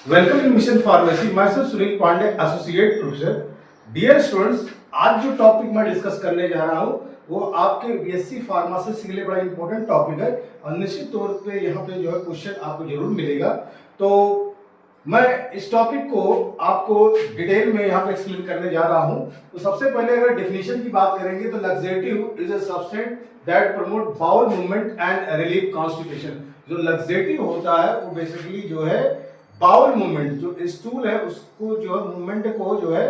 Welcome in mission pharmacy. My self Sunil Pandey, associate professor. Dear students, आज जो topic मैं discuss करने जा रहा हूँ वो आपके बीएससी फार्मेसी के लिए बड़ा इंपॉर्टेंट टॉपिक है और निश्चित तौर पे यहाँ पे जो है क्वेश्चन आपको जरूर मिलेगा। तो मैं इस टॉपिक को आपको डिटेल में यहाँ पे एक्सप्लेन करने जा रहा हूँ। तो सबसे पहले अगर डेफिनेशन की बात करेंगे तो laxative is a substance that promote bowel movement and relieve constipation. जो लग्जेटिव होता है वो बेसिकली जो है बाउल मूवमेंट, जो स्टूल है उसको जो है मूवमेंट को जो है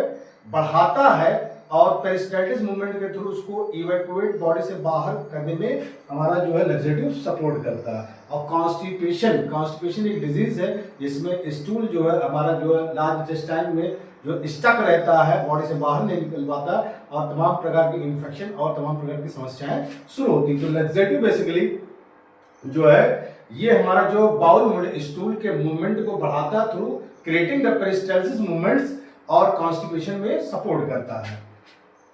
बढ़ाता है और पेरिस्टाइटिस मूवमेंट के थ्रू उसको इवैक्यूएट बॉडी से बाहर करने में हमारा जो है लग्जेटिव सपोर्ट करता है। और कॉन्स्टिपेशन एक डिजीज है जिसमें स्टूल जो है हमारा जो है लार्ज इंटेस्टाइन में जो स्टक रहता है, बॉडी से बाहर नहीं निकल पाता और तमाम प्रकार की इन्फेक्शन और तमाम प्रकार की समस्याएं शुरू होती। तो लग्जेटिव बेसिकली जो है ये हमारा जो बाउल मूवमेंट, स्टूल के मूवमेंट को बढ़ाता है through creating the peristalsis movements और कॉन्स्टिपेशन में सपोर्ट करता है।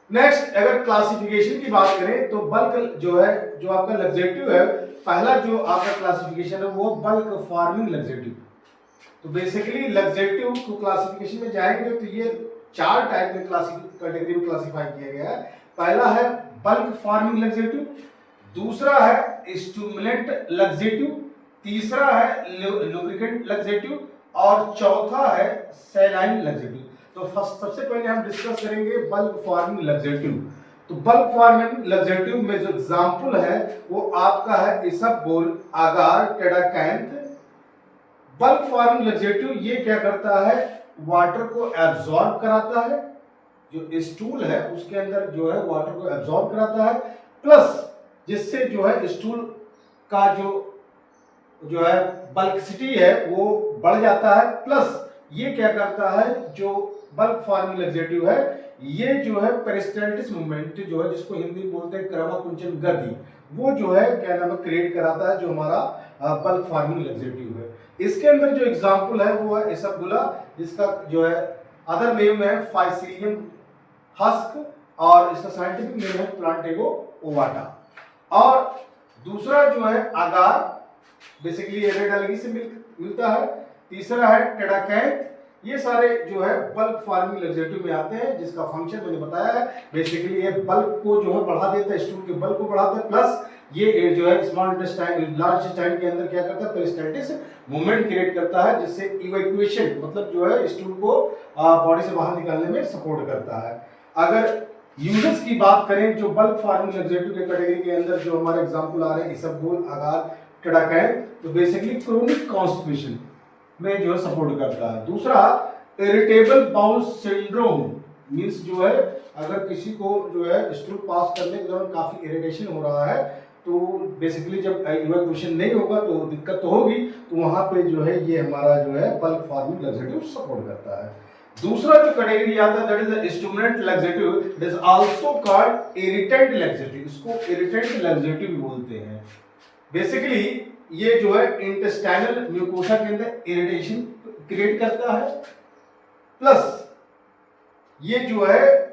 नेक्स्ट, अगर क्लासिफिकेशन की बात करें तो बल्क जो है, जो आपका लग्जेटिव है, पहला जो आपका क्लासिफिकेशन है वो बल्क फॉर्मिंग लग्जेटिव। तो बेसिकली लग्जेटिव को क्लासिफिकेशन में जाएंगे तो ये चार टाइप में कैटेगरी में क्लासिफाई किया गया है। पहला है बल्क फॉर्मिंग लग्जेटिव, दूसरा है स्टिमुलेंट लग्जेटिव, तीसरा है लुब्रिकेंट लग्जेटिव और चौथा है सैलाइन लग्जेटिव। तो फर्स्ट सबसे पहले हम डिस्कस करेंगे बल्क फॉर्मिंग लग्जेटिव। तो बल्क फॉर्मिंग लग्जेटिव में जो एग्जांपल है वो आपका है इसबगोल, अगार, टेडाकैंथ। बल्क फॉर्मिंग लग्जेटिव ये क्या करता है, वाटर को एब्जॉर्ब कराता है, जो स्टूल है उसके अंदर जो है वाटर को एब्जॉर्ब कराता है, प्लस जिससे जो है स्टूल का जो है बल्कसिटी है वो बढ़ जाता है। प्लस ये क्या करता है, जो बल्क फॉर्मिंग लग्जेटिव है ये जो है पेरिस्टाल्टिस मूवमेंट जो है, जिसको हिंदी में बोलते हैं क्रमाकुंचन गति, वो जो है क्या नाम है क्रिएट कराता है, जो हमारा बल्क फॉर्मिंग लग्जेटिव है। इसके अंदर जो एग्जांपल है वो है इसबगोला, जिसका जो है अदर नेम है फाइसीलियम हस्क और इसका साइंटिफिक नेम है प्लांटेगो ओवाटा। और दूसरा जो है अगार, बेसिकली रेड एलगी से मिलता है। तीसरा है टेडाकैंथ। ये सारे जो है बल्क फॉर्मिंग लग्जेटिव में आते हैं, जिसका फंक्शन मैंने बताया है। बेसिकली ये बल्क को जो है बढ़ा देता है, स्टूल के बल्क को बढ़ाता है, प्लस ये जो है स्मॉल इंटेस्टाइन, लार्ज इंटेस्टाइन के अंदर क्या करता है, पेरिस्टाल्टिस मूवमेंट क्रिएट करता है, जिससे इवैक्यूएशन मतलब जो है स्टूल को बॉडी से बाहर निकालने में सपोर्ट करता है। अगर यूजर्स की बात करें जो बल्क फार्मिंग लग्जेटिव के कैटेगरी के अंदर जो हमारे एग्जांपल आ रहे हैं इसबगोल, अगार, टेडाकैंथ, तो बेसिकली क्रोनिक कॉन्स्टिपेशन में जो है सपोर्ट करता है। दूसरा इरिटेबल बाउल सिंड्रोम, मींस जो है अगर किसी को जो है स्टूल पास करने के दौरान काफी इरिटेशन हो रहा है तो बेसिकली जब इवैक्यूएशन नहीं होगा तो दिक्कत तो होगी, तो वहां पे जो है ये हमारा जो है बल्क फार्मिंग लग्जेटिव सपोर्ट करता है। दूसरा जो कैटेगरी आता है that is the stimulant laxative, it is also called irritant laxative. इसको इरिटेंट लग्जेटिव भी बोलते हैं। बेसिकली ये जो है इंटेस्टाइनल म्यूकोसा के अंदर इरिटेशन क्रिएट करता है, प्लस ये जो है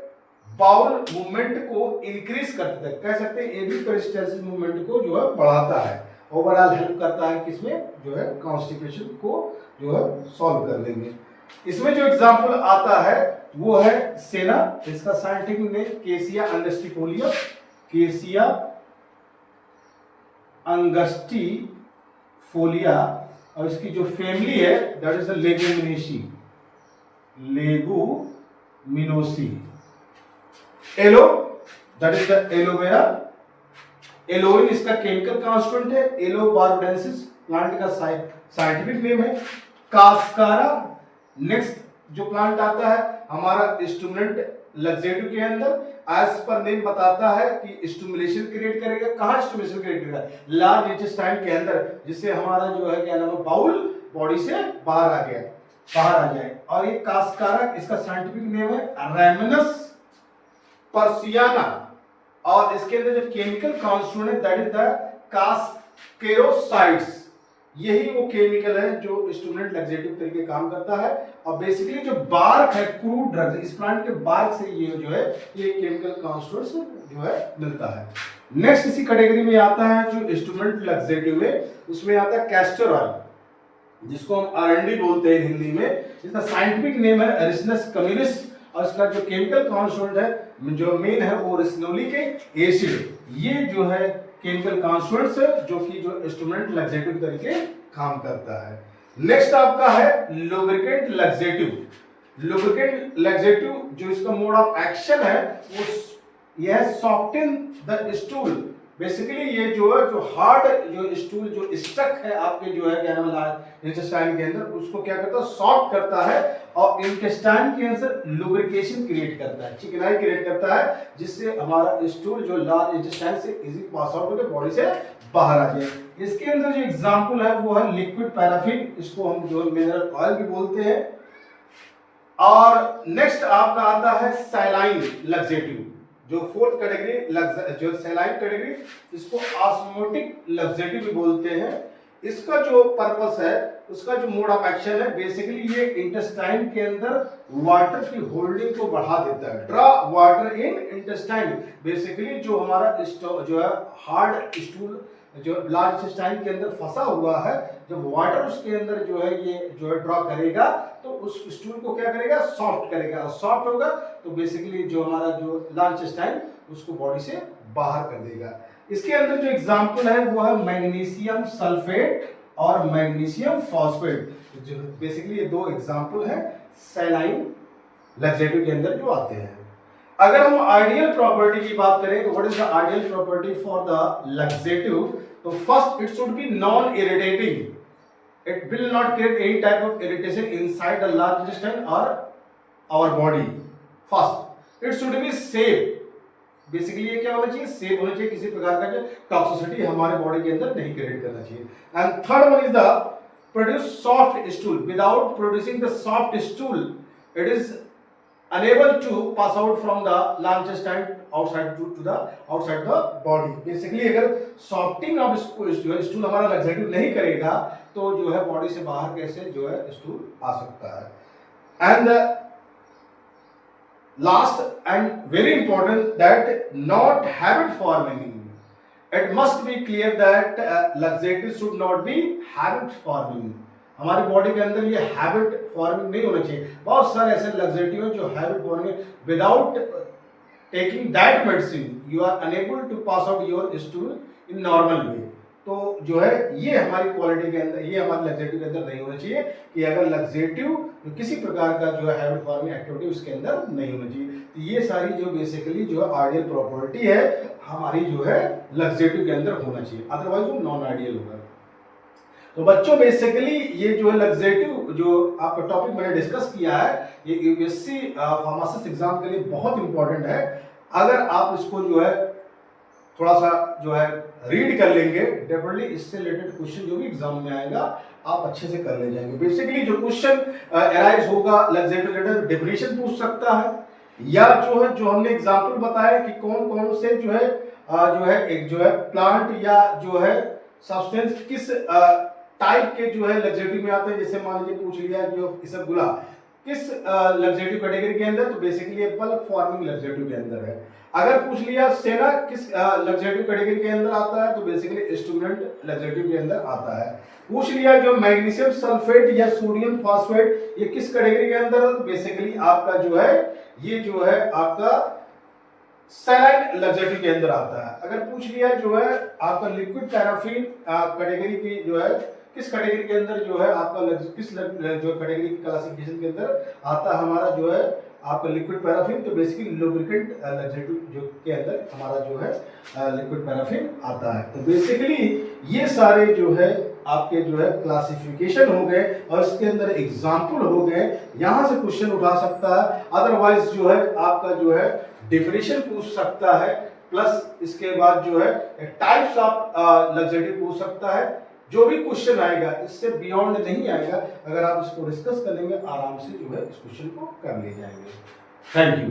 बाउल मूवमेंट को इंक्रीज करता है, कह सकते हैं ये भी पेरिस्टाल्सिस मूवमेंट को जो है बढ़ाता है, ओवरऑल हेल्प करता है किसमें, जो है कॉन्स्टिपेशन को जो है सॉल्व कर देंगे। इसमें जो एग्जांपल आता है वो है सेना, इसका साइंटिफिक नेम केसिया अंगस्टिफोलिया, केसिया अंगस्टिफोलिया, और इसकी जो फैमिली है that is leguminosae, leguminosae. Aloe that is the aloe vera, aloin इसका केमिकल कांस्टेंट है, एलो बारबडेंसिस प्लांट का साइंटिफिक नेम है। कास्कारा नेक्स्ट जो प्लांट आता है हमारा स्टिमुलेंट लग्जेटिव के अंदर, एज पर नेम बताता है कि स्टिमुलेशन क्रिएट करेगा। कहां स्टिमुलेशन क्रिएट करेगा, लार्ज इंटेस्टाइन के अंदर, जिससे हमारा जो है क्या नाम है बाउल बॉडी से बाहर आ जाए। और ये कास्कारा, इसका साइंटिफिक नेम है रेमिनस पर्सियाना, और इसके अंदर जो केमिकल कॉन्स्टिट्यूएंट है दैट इज द कास्केरोसाइड्स। यही वो केमिकल है जो स्टिमुलेंट लग्जेटिव तरीके काम करता है। और बेसिकली जो बार्क है, क्रूड ड्रग्स, इस प्लांट के बार्क से ये जो है ये केमिकल कॉन्स्टिट्यूएंट्स जो है मिलता है। नेक्स्ट इसी कैटेगरी में आता है जो स्टिमुलेंट लग्जेटिव है, उसमें आता है कैस्टर ऑयल। जिसको हम आरएनडी बोलते हैं हिंदी में। इसका साइंटिफिक नेम है एरिसिनस कम्युनिस और इसका जो केमिकल कॉन्स्टिट्यूएंट है जो मेन है वो रिसिनोलिक एसिड। ये जो है केमिकल कॉन्स्टिट्यूएंट्स है जो कि जो इंस्ट्रूमेंट लैक्सेटिव तरीके काम करता है। नेक्स्ट आपका है लुब्रिकेंट लैक्सेटिव। लुब्रिकेंट लैक्सेटिव जो इसका मोड ऑफ एक्शन है वो यह सॉफ्टन द स्टूल। बेसिकली ये जो है जो हार्ड जो स्टूल जो स्टक है आपके जो है क्या नाम है इंटेस्टाइन के अंदर उसको क्या करता है सॉफ्ट करता है और इंटेस्टाइन के अंदर लुब्रिकेशन क्रिएट करता है, चिकनाई क्रिएट करता है जिससे हमारा स्टूल जो लार्ज इंटेस्टाइन से इजी पास आउट होकर बॉडी से बाहर आ जाए। इसके अंदर जो एग्जांपल है वो है लिक्विड पैराफिन, इसको हम जो मिनरल ऑयल भी बोलते हैं। और नेक्स्ट आपका आता है सैलाइन लैक्सेटिव जो फोर्थ कैटेगरी जो सैलाइन कैटेगरी, इसको ऑस्मोटिक लैक्सेटिव भी बोलते हैं। इसका जो पर्पस है उसका जो मोड ऑफ एक्शन है बेसिकली ये इंटेस्टाइन के अंदर वाटर की होल्डिंग को बढ़ा देता है, draw water in intestine. Basically जो हमारा जो है हार्ड स्टूल जो लार्ज इंटेस्टाइन के अंदर फंसा हुआ है, जब वाटर उसके अंदर जो है ये जो है ड्रॉ करेगा तो उस स्टूल को क्या करेगा सॉफ्ट करेगा, और सॉफ्ट होगा तो बेसिकली जो हमारा जो लार्ज इंटेस्टाइन उसको बॉडी से बाहर कर देगा। इसके अंदर जो एग्जांपल है वो है मैग्नीशियम सल्फेट और मैग्नीशियम फॉस्फेट। जो बेसिकली ये दो एग्जांपल हैं सैलाइन लैक्सेटिव के अंदर जो आते हैं। अगर हम आइडियल प्रॉपर्टी की बात करें तो what is the ideal property for the laxative, तो first it should be non irritating, it will not create any type of irritation inside the large intestine or our body. First it should be safe, basically ये क्या होना चाहिए safe होना चाहिए, किसी प्रकार का जो टॉक्सिसिटी हमारे बॉडी के अंदर नहीं क्रिएट करना चाहिए। And third one is the produce soft stool, without producing the soft stool it is unable to pass out from the large intestine outside to the outside the body। Basically अगर softening of जो है stool हमारा laxative नहीं करेगा तो जो है body से बाहर कैसे जो है स्टूल आ सकता है। And last and very important that not habit forming, it must be clear that laxative should not be habit forming. हमारी बॉडी के अंदर ये हैबिट फॉर्मिंग नहीं होना चाहिए। बहुत सारे ऐसे लैक्सेटिव हैं जो habit forming without taking that medicine you are unable to pass out your stool in normal way. तो जो है ये हमारी क्वालिटी के अंदर ये हमारे लैक्सेटिव के अंदर नहीं होना चाहिए कि अगर लैक्सेटिव जो किसी प्रकार का जो है हैबिट फॉर्मिंग एक्टिविटी उसके अंदर नहीं होना चाहिए। तो ये सारी जो बेसिकली जो है आइडियल प्रॉपर्टी है हमारी जो है लैक्सेटिव के अंदर होना चाहिए, अदरवाइज वो नॉन आइडियल होगा। तो बच्चों बेसिकली ये जो है लैक्सेटिव जो आपका टॉपिक मैंने डिस्कस किया है ये यूपीएससी फार्मासिस्ट एग्जाम के लिए बहुत इंपॉर्टेंट है। अगर आप इसको जो है थोड़ा सा जो है रीड कर लेंगे डेफिनेटली इससे रिलेटेड क्वेश्चन जो भी एग्जाम में आएगा आप अच्छे से कर ले जाएंगे। बेसिकली जो क्वेश्चन अराइज होगा लैक्सेटिव रिलेटेड डेफिनेशन पूछ सकता है, या जो है जो हमने एग्जांपल बताया कि कौन कौन से जो है एक जो है प्लांट या जो है सब्सटेंस किस टाइप के जो है लैक्सेटिव में आते हैं। जैसे मान लीजिए पूछ लिया जो इसबगोला किस लैक्सेटिव कैटेगरी के अंदर, तो बेसिकली ये बल्ब फॉर्मिंग लैक्सेटिव के अंदर है। अगर पूछ लिया सेना किस लैक्सेटिव कैटेगरी के अंदर आता है तो बेसिकली स्टिमुलेंट लैक्सेटिव के अंदर आता है। पूछ लिया जो मैग्नीशियम सल्फेट या सोडियम फॉस्फेट ये किस कैटेगरी के अंदर है तो बेसिकली आपका जो है ये जो है आपका सैलाइन लैक्सेटिव के अंदर आता है। अगर पूछ लिया जो है आपका लिक्विड पैराफिन कैटेगरी की जो है किस कैटेगरी के अंदर जो है आपका किस जो कैटेगरी की क्लासिफिकेशन के अंदर आता है हमारा जो है आपका लिक्विड पैराफिन, तो बेसिकली लुब्रिकेंट लैक्सेटिव जो के अंदर हमारा जो है लिक्विड पैराफिन आता है। तो बेसिकली ये सारे जो है आपके जो है क्लासिफिकेशन हो गए और इसके अंदर एग्जाम्पल हो गए, यहाँ से क्वेश्चन उठा सकता है। अदरवाइज जो है आपका जो है डेफिनेशन पूछ सकता है, प्लस इसके बाद जो है टाइप्स ऑफ लैक्सेटिव पूछ सकता है। जो भी क्वेश्चन आएगा इससे बियॉन्ड नहीं आएगा, अगर आप इसको डिस्कस कर लेंगे आराम से जो है इस क्वेश्चन को कर ले जाएंगे। Thank you.